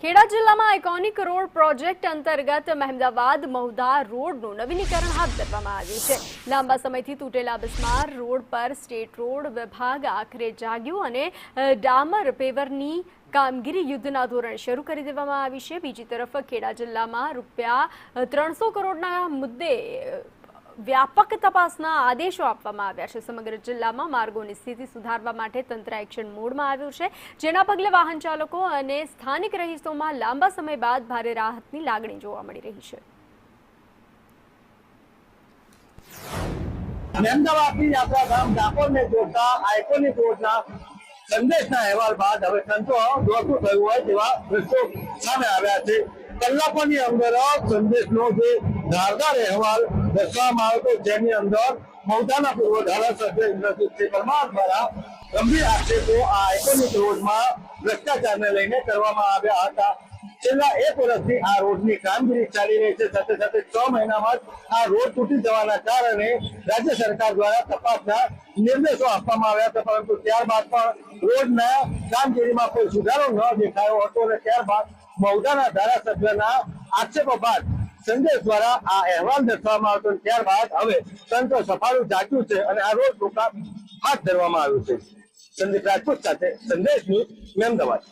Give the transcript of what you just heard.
ખેડા જિલ્લામાં iconic road project અંતર્ગત મહેમદાવાદ મહુધા રોડનું નવીનીકરણ હાથ ધરવામાં આવ્યું છે। લાંબા સમયથી તૂટેલા બિસ્માર રોડ પર સ્ટેટ રોડ વિભાગ આખરે જાગ્યું અને ડામર પેવરની કામગીરી યુદ્ધના ધોરણે શરૂ કરી દેવામાં આવી છે। બીજી તરફ ખેડા જિલ્લામાં રૂપિયા 300 કરોડના મુદ્દે વ્યાપક તપાસના આદેશો આપવામાં આવ્યા છે। સમગ્ર જિલ્લામાં માર્ગોની સ્થિતિ સુધારવા માટે તંત્ર એક્શન મોડમાં આવ્યું છે, જેના પગલે વાહન ચાલકો અને સ્થાનિક રહીશોમાં લાંબા સમય બાદ ભારે રાહતની લાગણી જોવા મળી રહી છે। મહેમદાવાદથી આપણા ગામ ડાકોરને જોડતા આઇકોનિક રોડના સંદેશના અહેવાલ બાદ હવે તંત્ર દોડતું થયું હોય તેવા દ્રશ્યો સામે આવ્યા છે। કલાકોની અંદર સંદેશનો જે ધારદાર અહેવાલ દર્શાવવામાં આવ્યો હતો, જેની અંદર મહુધાના પૂર્વ ધારાસભ્ય ઇન્દ્રજીતસિંહ પરમાર દ્વારા ગંભીર આક્ષેપો આ આઇકોનિક રોડમાં ભ્રષ્ટાચારને લઈને કરવામાં આવ્યા હતા। છેલ્લા 1 વર્ષથી આ રોડની કામગીરી ચાલી રહી છે। સાથે સાથે 6 મહિનામાં આ રોડ તૂટી જવાના કારણે રાજ્ય સરકાર દ્વારા તપાસના નિર્દેશો આપવામાં આવ્યા હતા, પરંતુ ત્યારબાદ પણ રોડના કામગીરીમાં કોઈ સુધારો ન દેખાયો હતો અને ત્યારબાદ મહુધાના ધારાસભ્યના આક્ષેપો બાદ સંદેશ દ્વારા આ અહેવાલ દર્શાવવામાં આવતો, ત્યારબાદ હવે તંત્ર સફાળું જાગ્યું છે અને આ રોડનું કામ હાથ ધરવામાં આવ્યું છે। સંદીપ રાજપૂત સાથે સંદેશ ન્યૂઝ, મહેમદાવાદ।